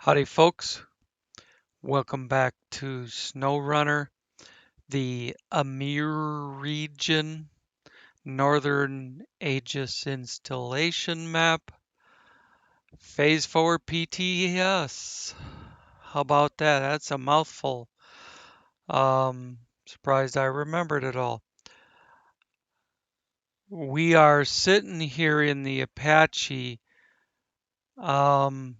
Howdy folks, welcome back to SnowRunner, the Amur region, Northern Aegis installation map, Phase 4 PTS. How about that? That's a mouthful. Surprised I remembered it all. We are sitting here in the Apache. Um,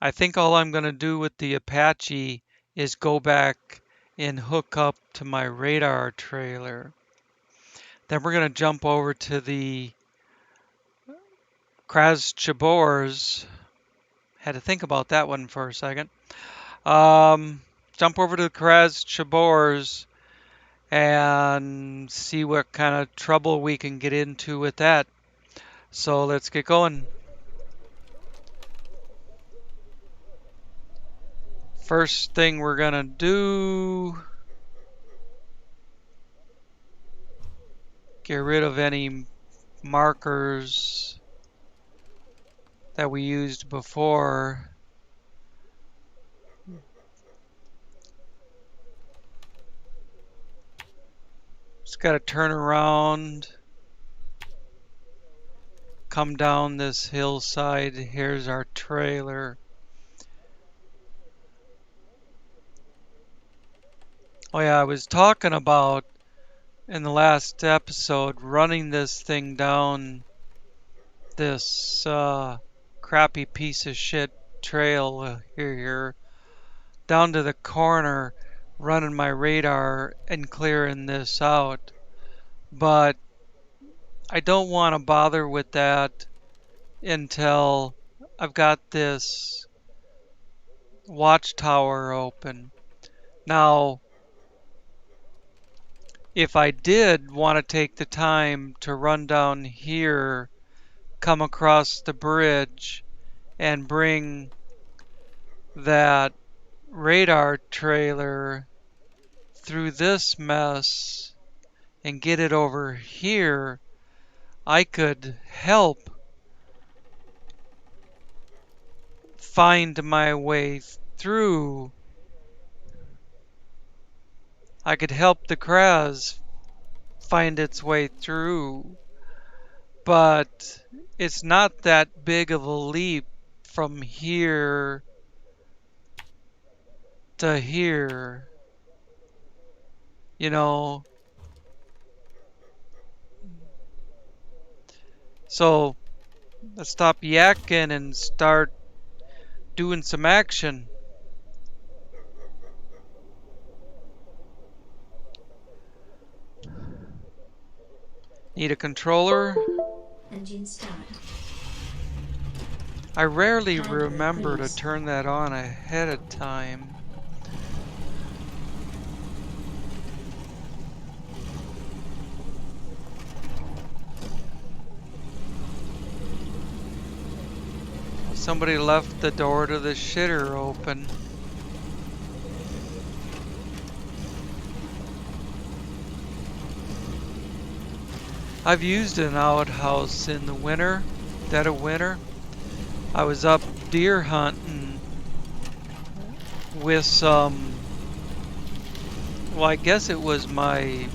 I think all I'm going to do with the Apache is go back and hook up to my radar trailer. Then we're going to jump over to the Watchtowers. Had to think about that one for a second. Jump over to the Watchtowers and see what kind of trouble we can get into with that. So let's get going. First thing we're going to do, get rid of any markers that we used before. Just got to turn around, come down this hillside. Here's our trailer. Oh yeah, I was talking about in the last episode running this thing down this crappy piece of shit trail here down to the corner, running my radar and clearing this out. But I don't want to bother with that until I've got this Watchtower open. Now, if I did want to take the time to run down here, come across the bridge, and bring that radar trailer through this mess and get it over here, I could help find my way through. I could help the Kraz find its way through, but it's not that big of a leap from here to here, you know. So let's stop yakking and start doing some action. Need a controller? Engine start. I rarely remember to turn that on ahead of time. Somebody left the door to the shitter open. I've used an outhouse in the winter, dead of winter. I was up deer hunting with some, well, I guess it was my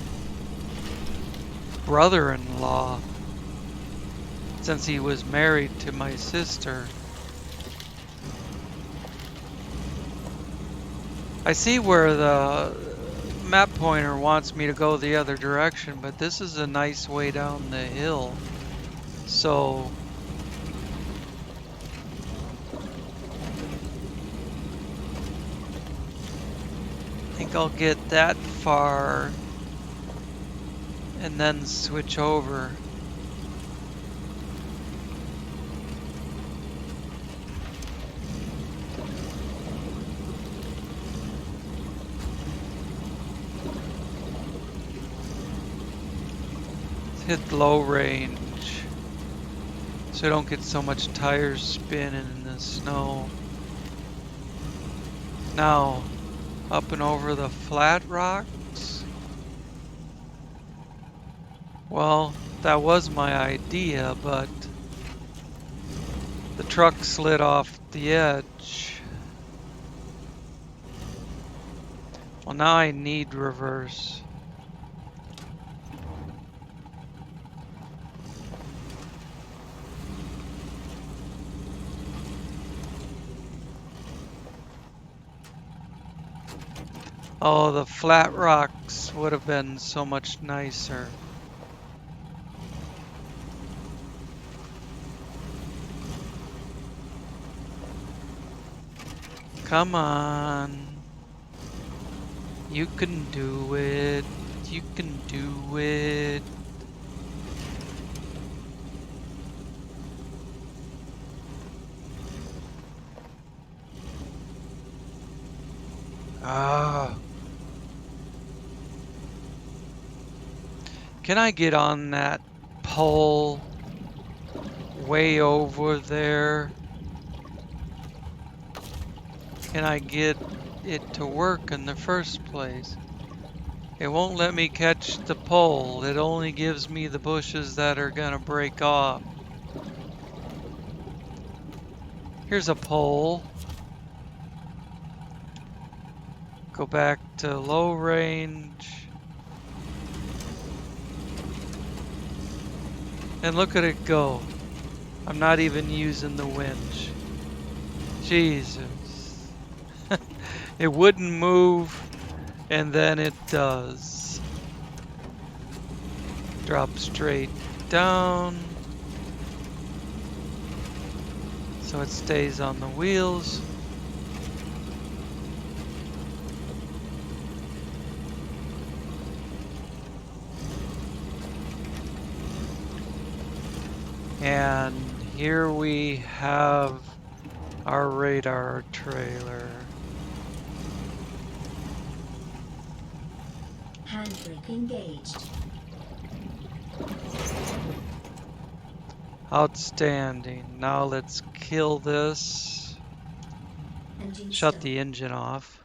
brother-in-law, since he was married to my sister. I see where the map pointer wants me to go the other direction, but this is a nice way down the hill. So I think I'll get that far and then switch over. Hit low range so I don't get so much tires spinning in the snow. Now, up and over the flat rocks. Well, that was my idea, but The truck slid off the edge. Well, now I need reverse. Oh, the flat rocks would have been so much nicer. Come on. You can do it. You can do it. Ah. Can I get on that pole way over there? Can I get it to work in the first place? It won't let me catch the pole. It only gives me the bushes that are gonna break off. Here's a pole. Go back to low range. And look at it go. I'm not even using the winch. Jesus. It wouldn't move, and then it does. Drop straight down. So it stays on the wheels. And here we have our radar trailer. Handbrake engaged. Outstanding. Now let's kill this. Engine Shut stop. the engine off.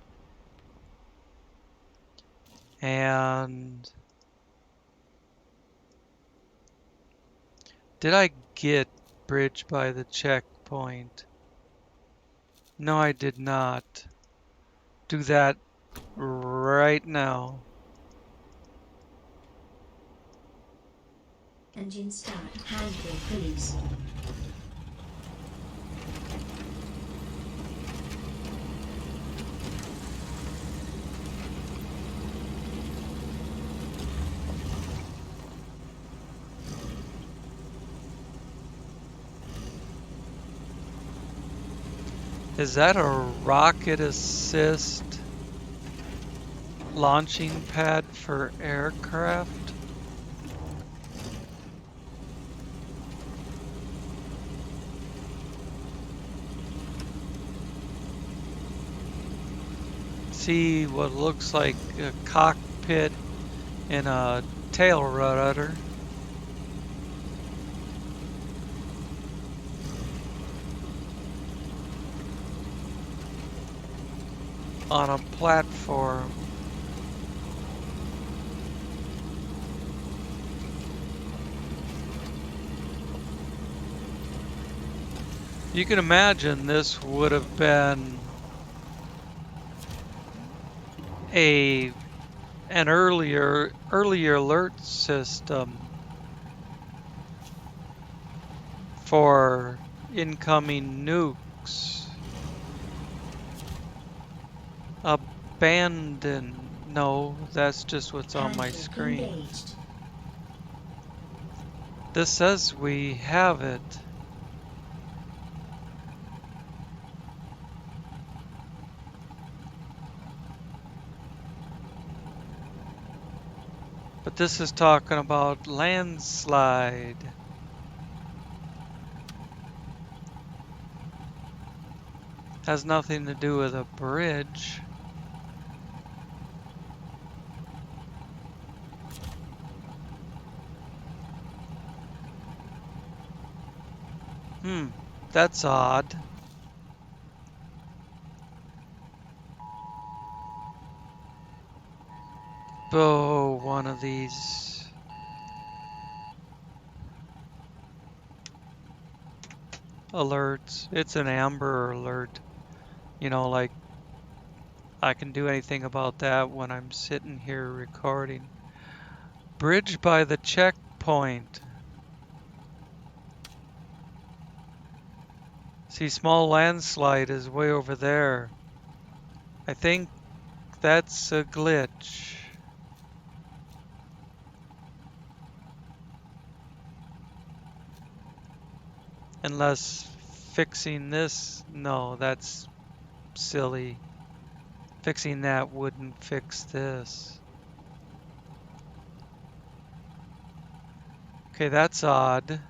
And did I get bridge by the checkpoint? No, I did not. Do that right now. Engine start. Handbrake release. Is that a rocket assist launching pad for aircraft? See what looks like a cockpit and a tail rudder. On a platform. You can imagine this would have been an earlier alert system for incoming nukes. Abandon. No, that's just what's on my screen. Engaged. This says we have it. But this is talking about landslide. Has nothing to do with a bridge. That's odd. Oh, one of these. alerts. It's an amber alert. You know, like I can do anything about that when I'm sitting here recording. Bridge by the checkpoint. See, small landslide is way over there. I think that's a glitch. Unless fixing this, no, that's silly. Fixing that wouldn't fix this. Okay, that's odd.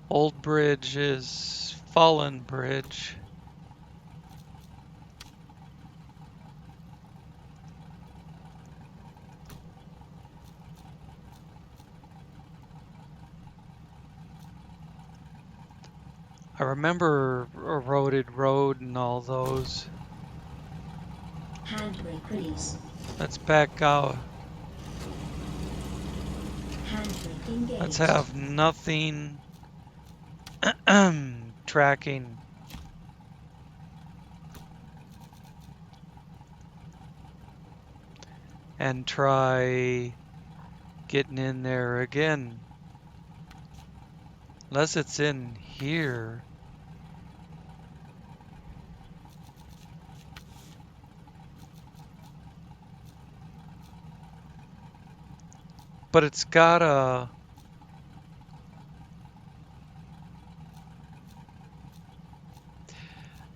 Old bridge is fallen bridge. I remember eroded road and all those. Handbrake release. Let's back out. Handbrake engaged. Let's have nothing tracking. And try getting in there again. Unless it's in here. But it's got a...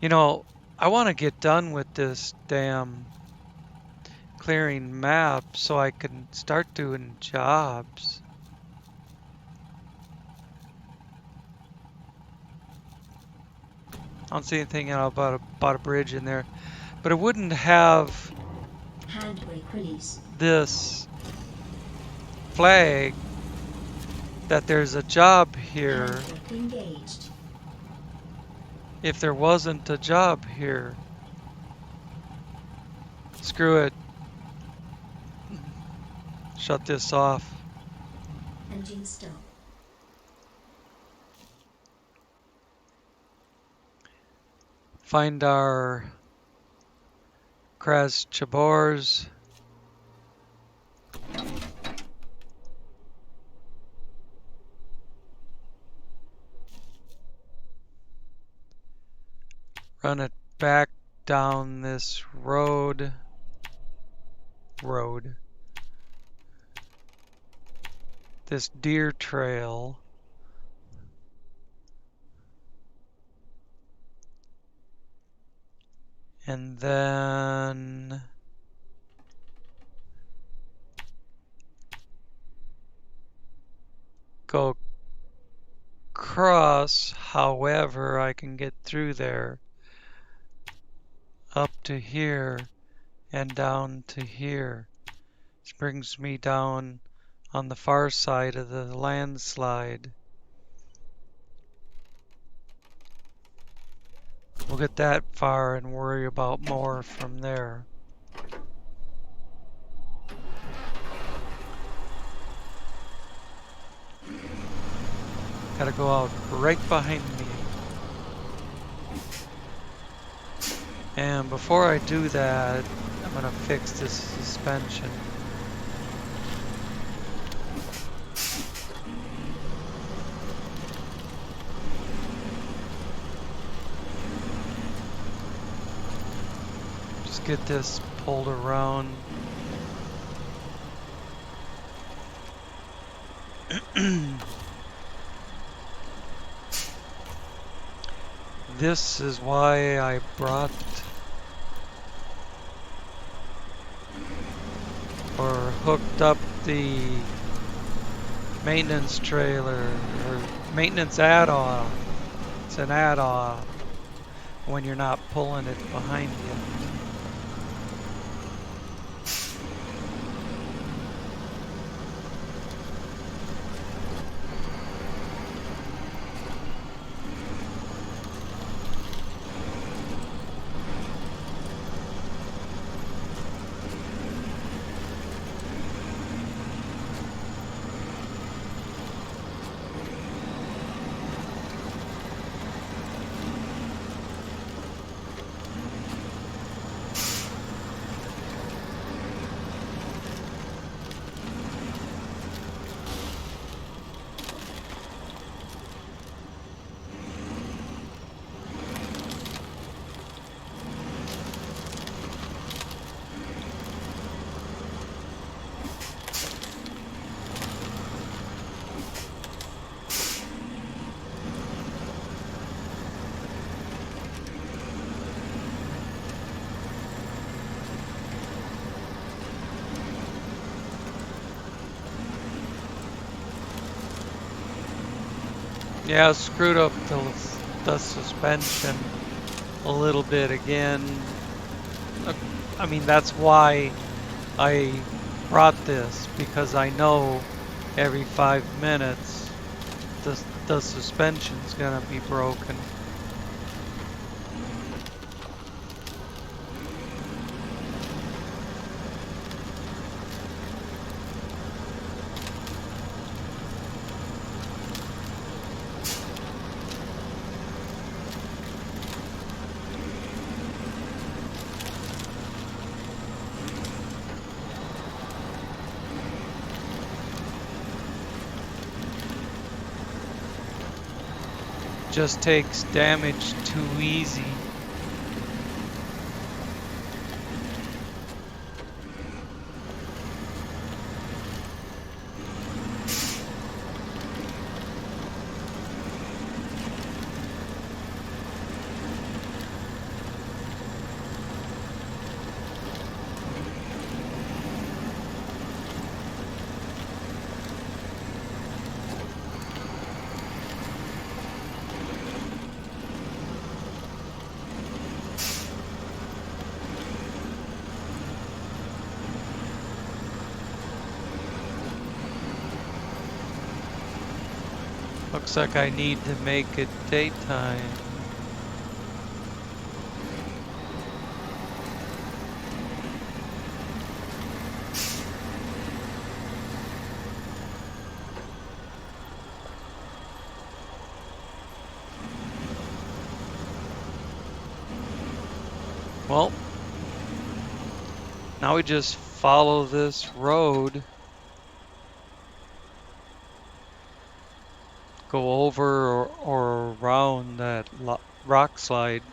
You know, I want to get done with this damn clearing map so I can start doing jobs. I don't see anything about a bridge in there, but it wouldn't have Handbrake release. this flag that there's a job here Handbrake engaged. if there wasn't a job here. Screw it. Shut this off. Engine stop. Find our Watchtowers. Run it back down this road. This deer trail. And then go across, however I can get through there, up to here and down to here. This brings me down on the far side of the landslide. We'll get that far and worry about more from there. Gotta go out right behind me. And before I do that, I'm gonna fix this suspension. Just get this pulled around. This is why I brought or hooked up the maintenance trailer or maintenance add-on. It's an add-on when you're not pulling it behind you. Yeah, screwed up the suspension a little bit again. Uh, I mean, that's why I brought this, because I know every 5 minutes the suspension's gonna be broken. Just takes damage too easy. Looks like I need to make it daytime. Well, now we just follow this road, go over or around that rock slide.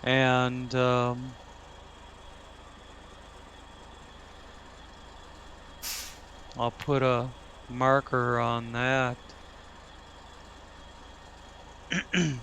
And I'll put a marker on that. I'm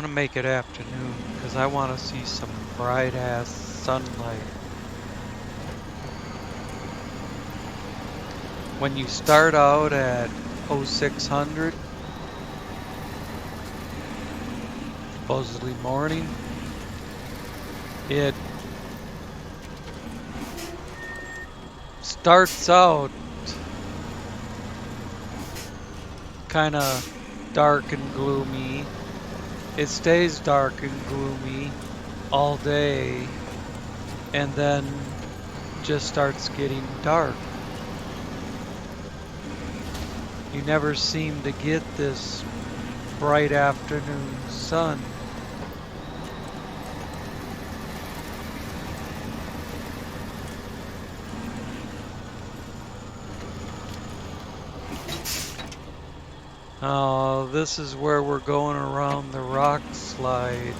gonna make it afternoon because I want to see some bright ass sunlight. When you start out at 0600, supposedly morning, it starts out kind of dark and gloomy. It stays dark and gloomy all day and then just starts getting dark. You never seem to get this bright afternoon sun. Oh, this is where we're going around the rock slide.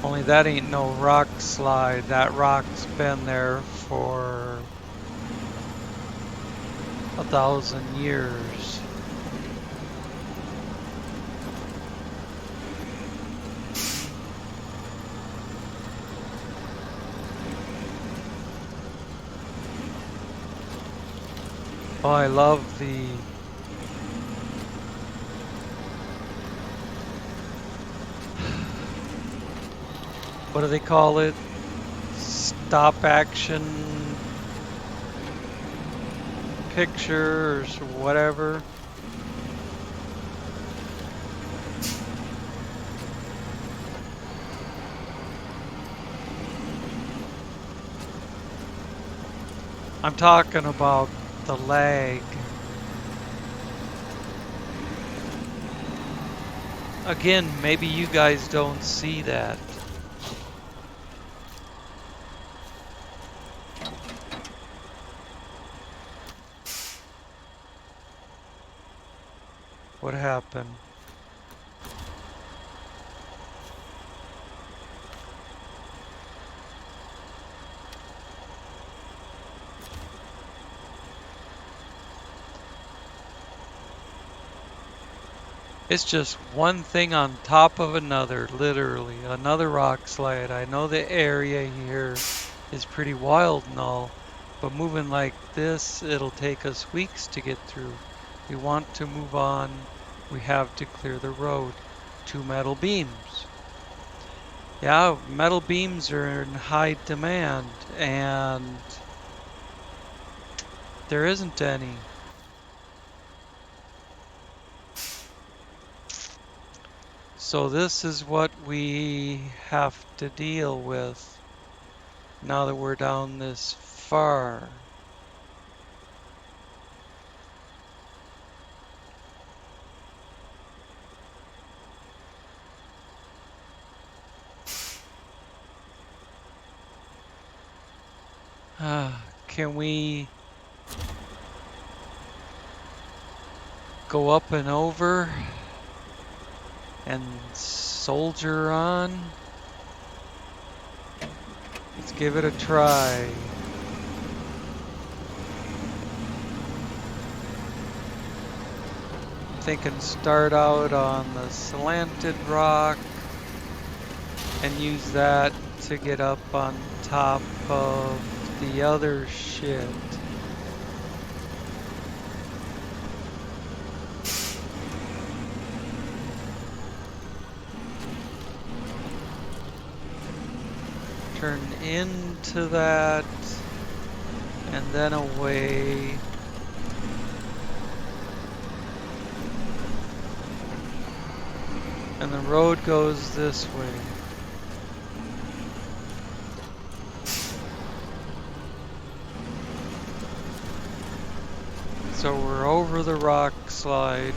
Only that ain't no rock slide. That rock's been there for 1,000 years. Oh, I love the what do they call it? Stop action pictures or whatever. I'm talking about the lag. Again, maybe you guys don't see that. What happened? It's just one thing on top of another, literally. Another rock slide. I know the area here is pretty wild and all, but moving like this, it'll take us weeks to get through. We want to move on. We have to clear the road. 2 metal beams. Yeah, metal beams are in high demand, and there isn't any. So this is what we have to deal with now that we're down this far. Can we go up and over and soldier on? Let's give it a try. Thinking start out on the slanted rock and use that to get up on top of the other shit. Turn into that and then away. And the road goes this way. So we're over the rock slide.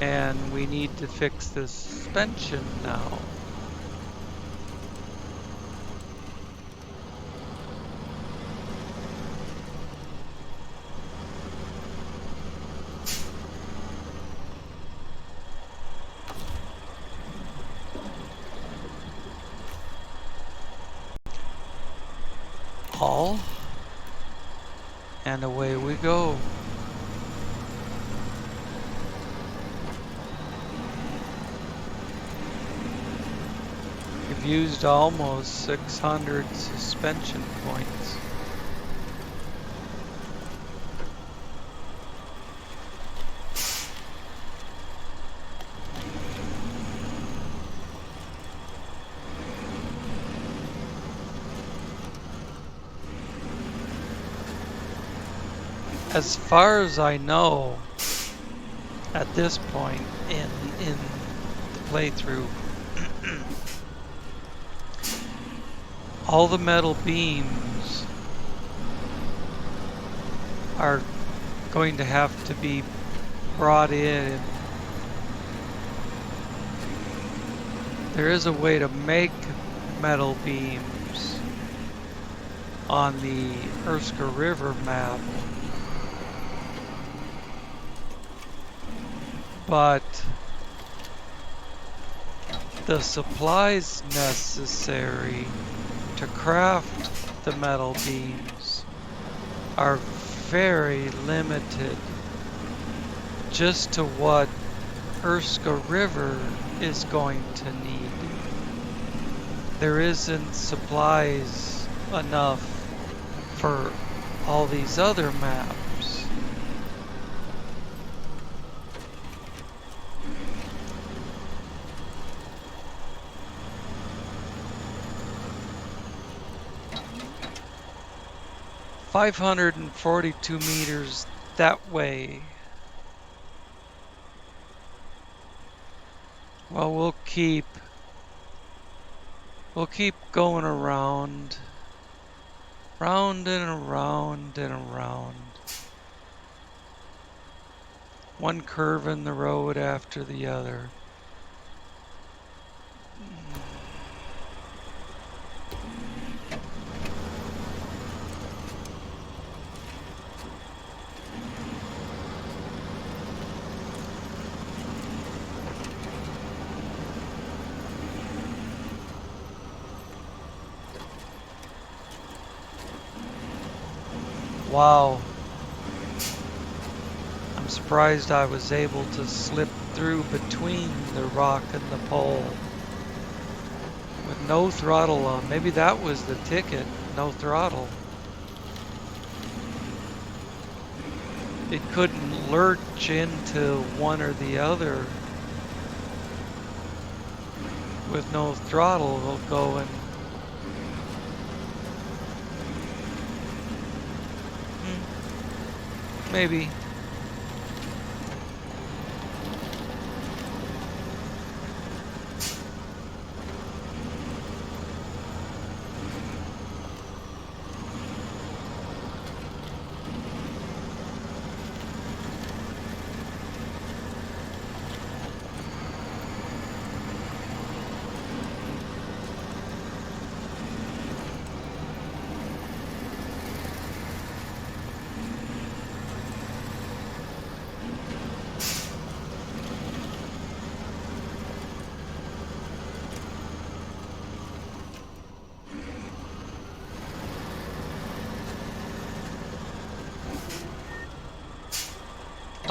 And we need to fix the suspension now. Haul. And away we go. We've used almost 600 suspension points. As far as I know, at this point in the playthrough, all the metal beams are going to have to be brought in. There is a way to make metal beams on the Urska River map, but the supplies necessary to craft the metal beams are very limited just to what Urska River is going to need. There isn't supplies enough for all these other maps. "542 meters that way." Well, we'll keep going around, round and around and around. one curve in the road after the other. Wow. I'm surprised I was able to slip through between the rock and the pole with no throttle on. Maybe that was the ticket, no throttle. It couldn't lurch into one or the other with no throttle. It'll go and maybe.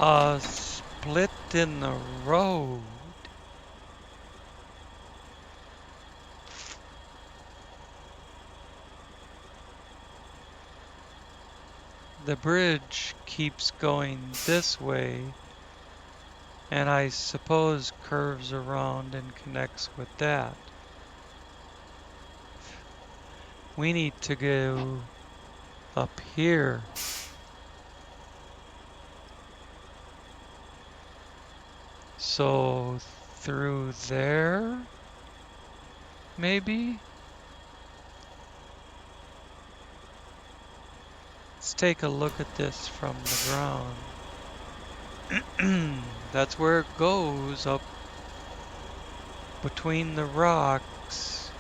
A split in the road. The bridge keeps going this way, and I suppose curves around and connects with that. We need to go up here. So through there, maybe? Let's take a look at this from the ground. That's where it goes, up between the rocks.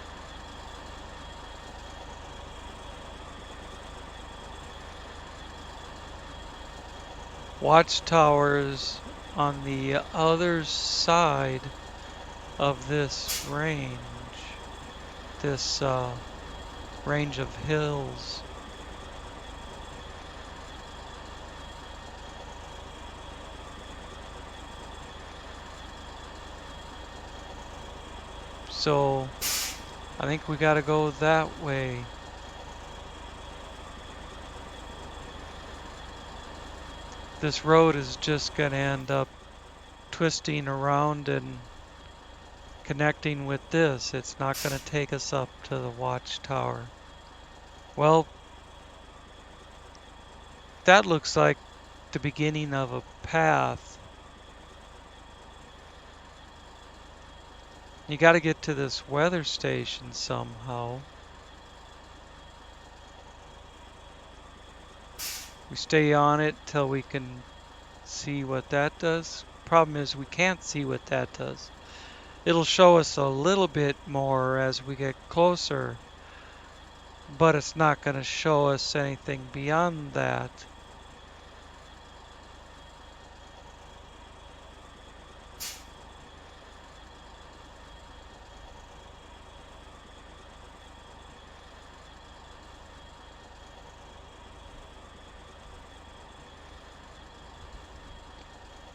Watchtowers on the other side of this range of hills. So I think we gotta go that way. This road is just gonna end up twisting around and connecting with this. It's not gonna take us up to the watchtower. Well, that looks like the beginning of a path. You gotta get to this weather station somehow. We stay on it till we can see what that does. Problem is we can't see what that does. It'll show us a little bit more as we get closer, but it's not going to show us anything beyond that.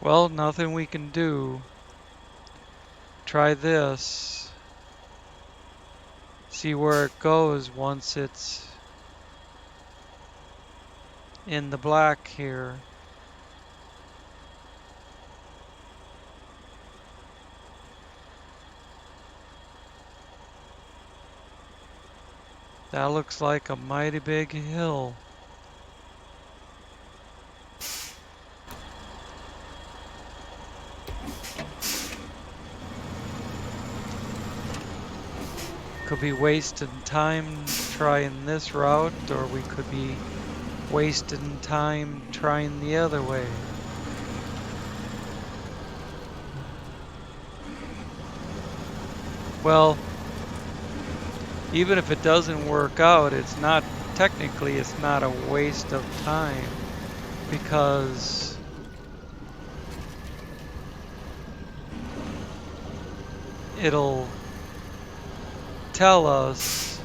Well, nothing we can do. Try this. See where it goes once it's in the black here. That looks like a mighty big hill. Could be wasting time trying this route, or we could be wasting time trying the other way. Well, even if it doesn't work out, it's not technically it's not a waste of time because it'll tell us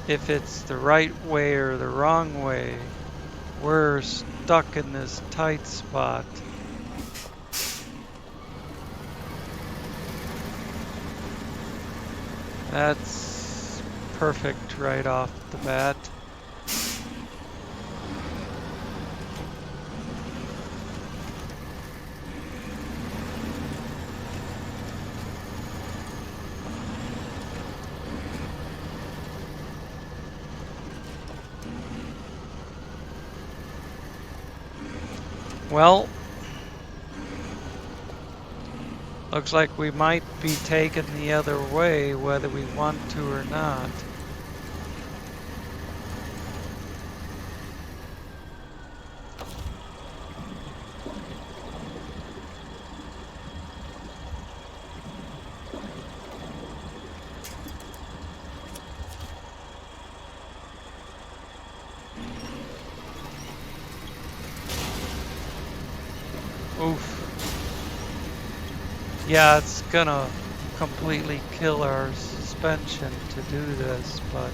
if it's the right way or the wrong way. We're stuck in this tight spot. That's perfect right off the bat. Well, looks like we might be taken the other way whether we want to or not. Oof. Yeah, it's gonna completely kill our suspension to do this, but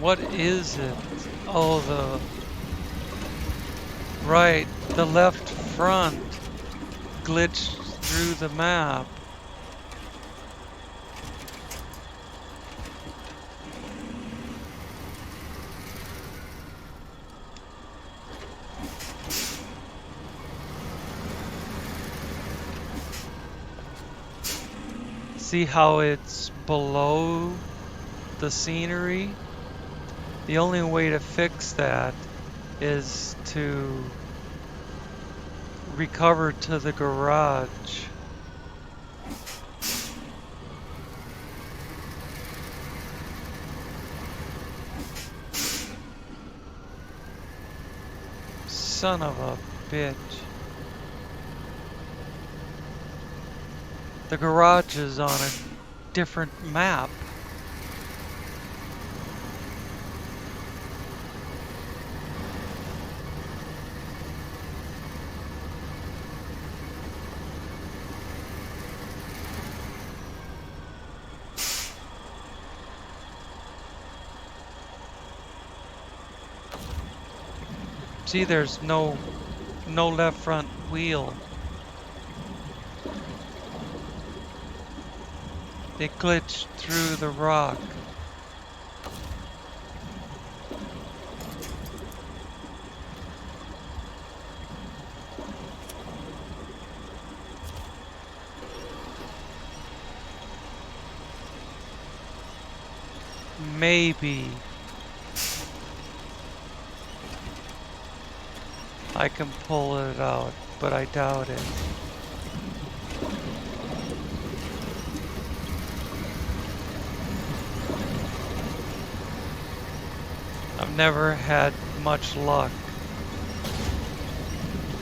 what is it? Oh, the left front glitched through the map. See how it's below the scenery? The only way to fix that is to recover to the garage. Son of a bitch. The garage is on a different map. See, there's no left front wheel. It glitched through the rock. Maybe I can pull it out, but I doubt it. I've never had much luck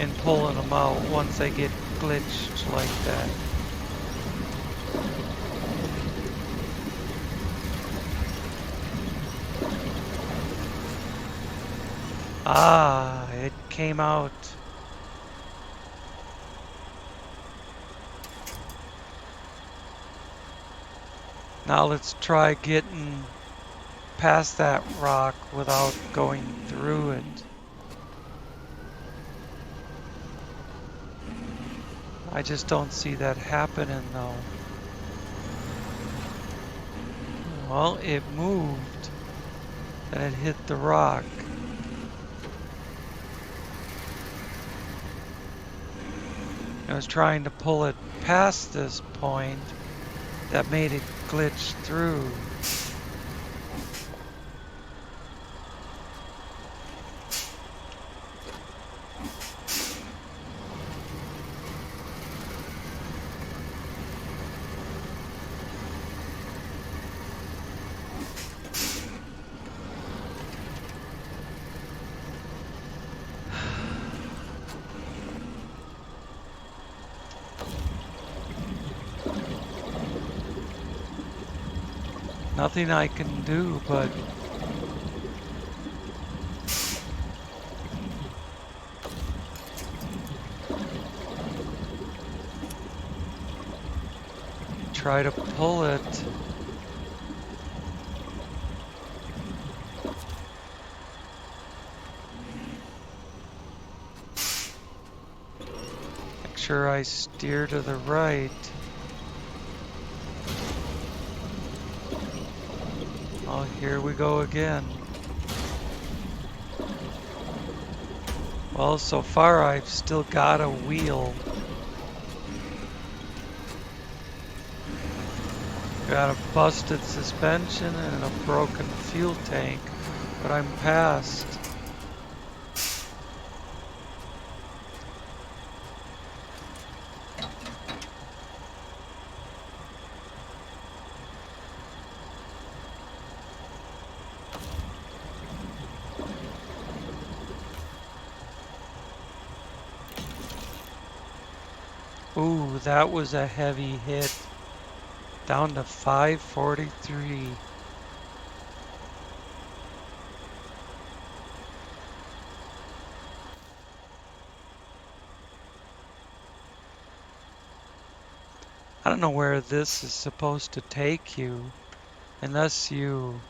in pulling them out once they get glitched like that. Ah, it came out. Now let's try getting past that rock without going through it. I just don't see that happening though. Well, it moved and it hit the rock. I was trying to pull it past this point that made it glitch through. Nothing I can do but try to pull it. Make sure I steer to the right. Oh, here we go again. Well, so far I've still got a wheel. Got a busted suspension and a broken fuel tank, but I'm past. Ooh, that was a heavy hit. Down to 543. I don't know where this is supposed to take you, unless you...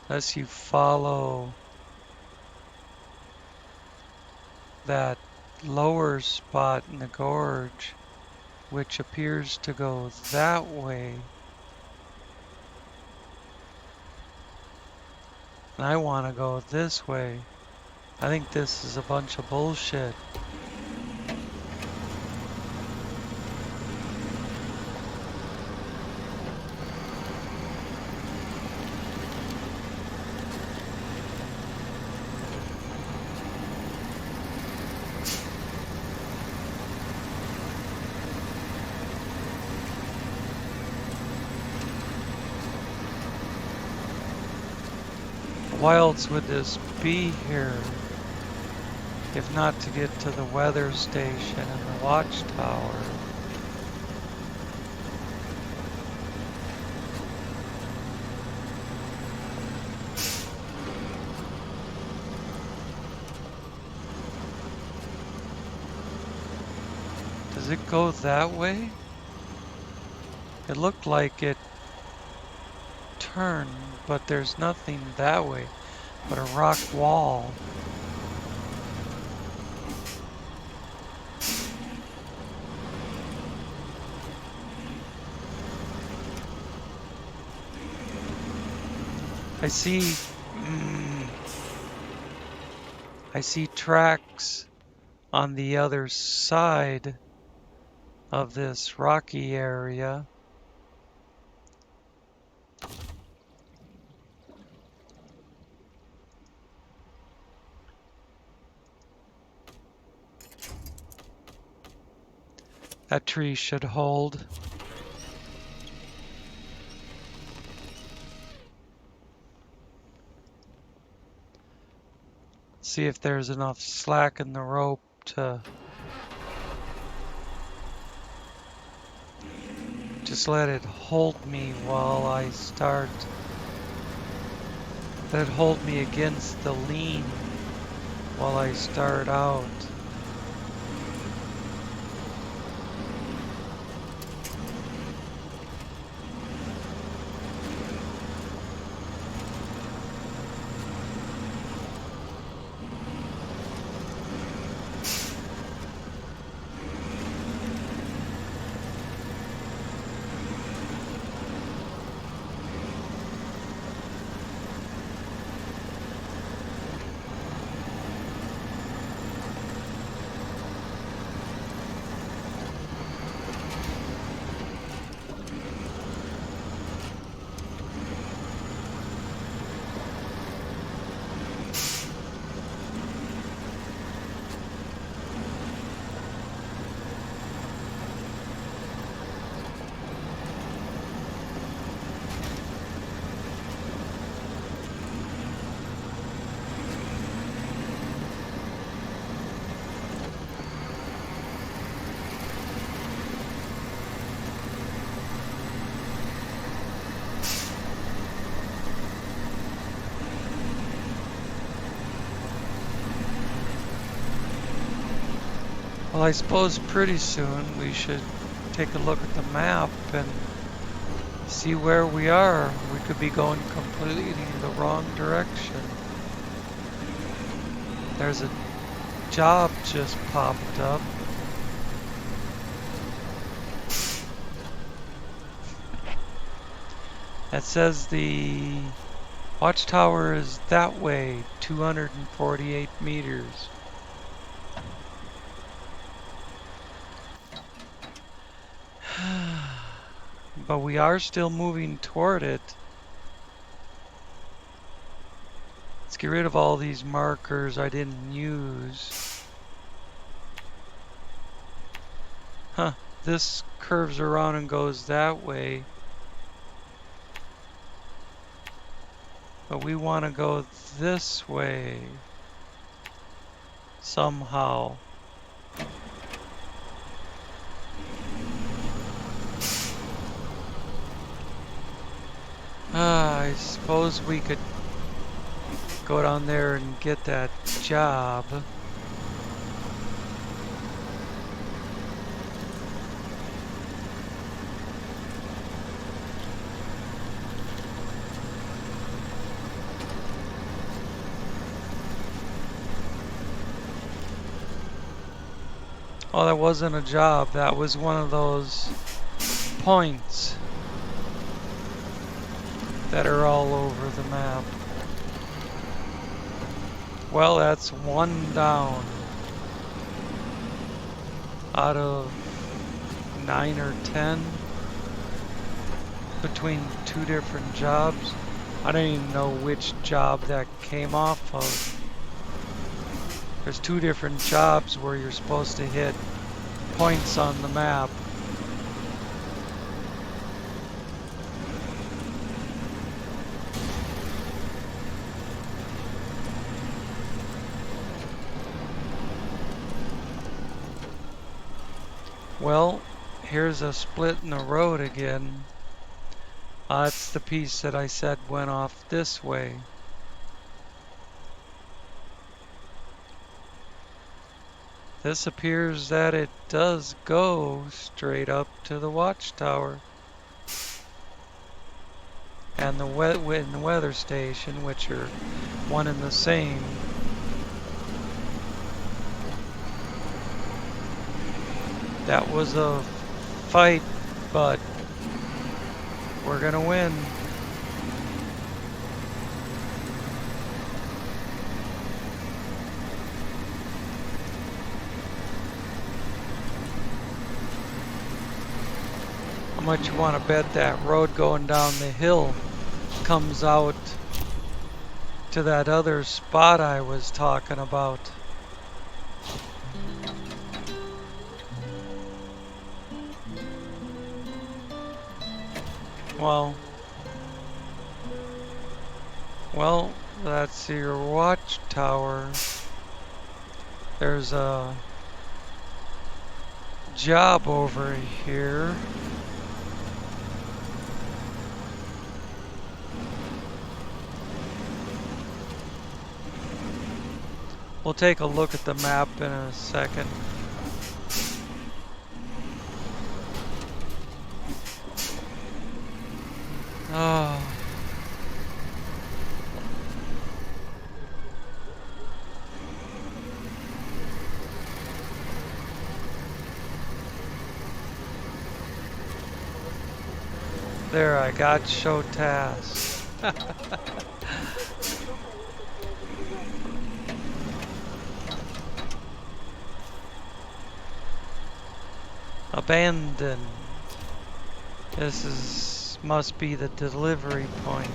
unless you follow that lower spot in the gorge, which appears to go that way. And I want to go this way. I think this is a bunch of bullshit. Why else would this be here, if not to get to the weather station and the watchtower? Does it go that way? It looked like it turned, but there's nothing that way but a rock wall. I see tracks on the other side of this rocky area. That tree should hold. See if there's enough slack in the rope to just let it hold me while I start. Let it hold me against the lean while I start out. Well, I suppose pretty soon we should take a look at the map and see where we are. We could be going completely the wrong direction. There's a job just popped up. That says the Watchtower is that way, 248 meters. But we are still moving toward it. Let's get rid of all these markers I didn't use. Huh, this curves around and goes that way. But we want to go this way. Somehow. I suppose we could go down there and get that job. Oh, that wasn't a job. That was one of those points that are all over the map. Well, that's one down out of 9 or 10 between two different jobs. I don't even know which job that came off of. There's two different jobs where you're supposed to hit points on the map. Well, here's a split in the road again. That's the piece that I said went off this way. This appears that it does go straight up to the Watchtower and the weather station, which are one and the same. That was a fight, but we're gonna win. How much you want to bet that road going down the hill comes out to that other spot I was talking about? Well, that's your Watchtower. There's a job over here. We'll take a look at the map in a second. Oh. There, I got show task. Abandoned. This must be the delivery point.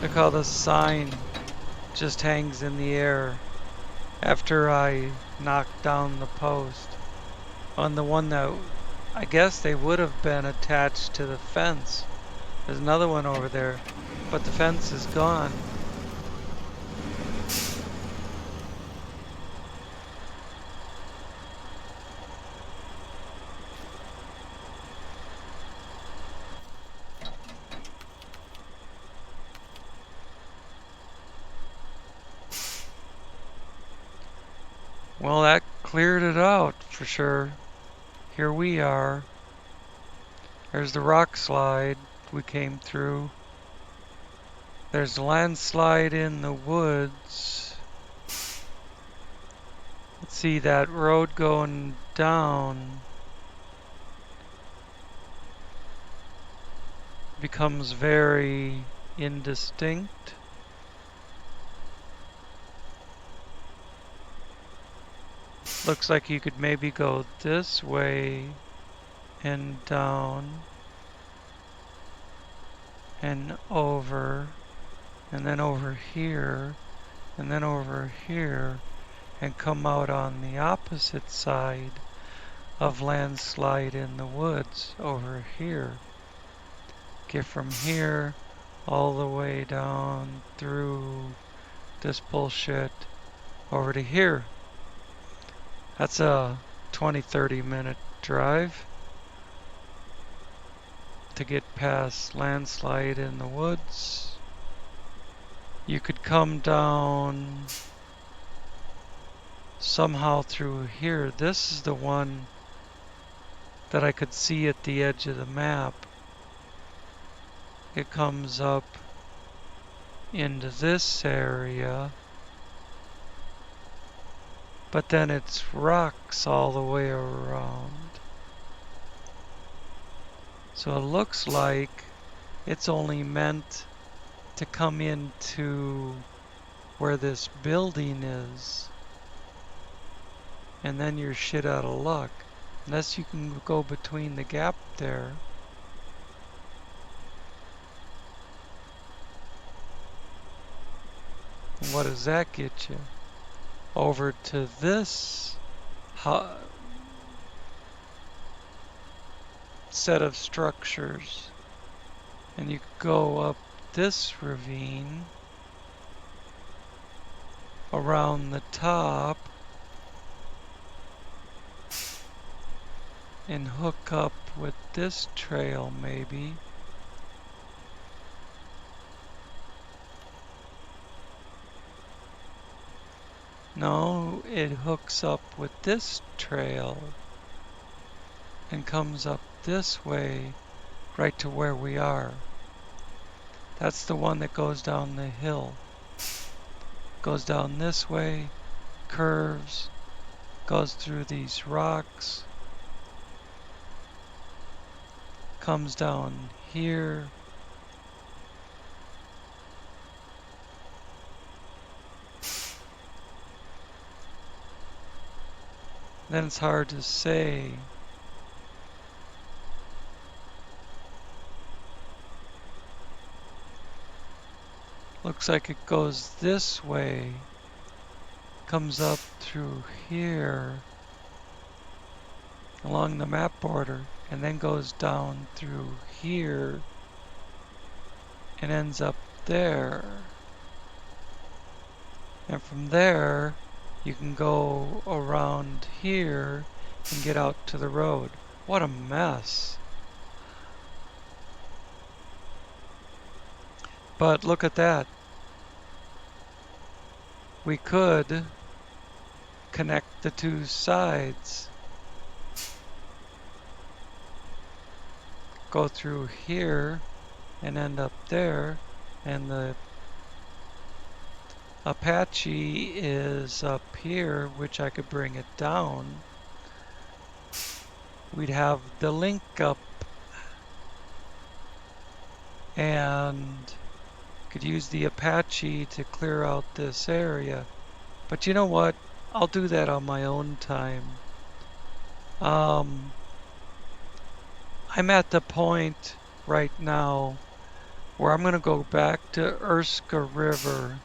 Look how the sign just hangs in the air after I knocked down the post. On the one that I guess they would have been attached to the fence. There's another one over there, but the fence is gone. Well, that cleared it out for sure. Here we are. There's the rock slide we came through. There's a landslide in the woods. Let's see that road going down becomes very indistinct. Looks like you could maybe go this way and down and over and then over here and then over here and come out on the opposite side of landslide in the woods over here. Get from here all the way down through this bullshit over to here. That's a 20-30 minute drive to get past landslide in the woods. You could come down somehow through here. This is the one that I could see at the edge of the map. It comes up into this area, but then it's rocks all the way around. So it looks like it's only meant to come into where this building is. And then you're shit out of luck. Unless you can go between the gap there. And what does that get you? Over to this set of structures. And you go up this ravine around the top and hook up with this trail maybe. No, it hooks up with this trail and comes up this way right to where we are. That's the one that goes down the hill. Goes down this way, curves, goes through these rocks, comes down here, then it's hard to say. Looks like it goes this way, comes up through here along the map border, and then goes down through here and ends up there. And from there, you can go around here and get out to the road. What a mess. But look at that. We could connect the two sides. Go through here and end up there, and the Apache is up here, which I could bring it down. We'd have the link up and could use the Apache to clear out this area. But you know what? I'll do that on my own time. I'm at the point right now where I'm going to go back to Urska River.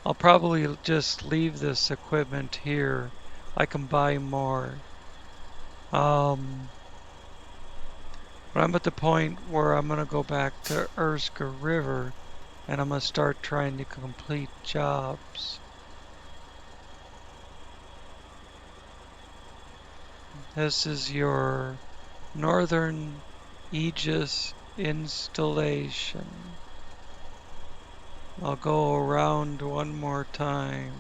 I'll probably just leave this equipment here. I can buy more. But I'm at the point where I'm going to go back to Urska River and I'm going to start trying to complete jobs. This is your Northern Aegis installation. I'll go around one more time.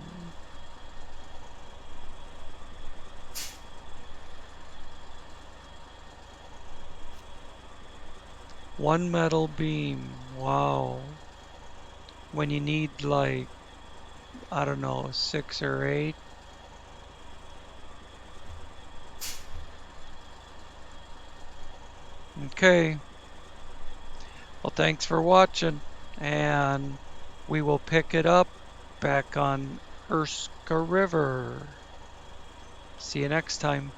One metal beam. Wow. When you need like, I don't know, 6 or 8. Okay. Well, thanks for watching. And we will pick it up back on Urska River. See you next time.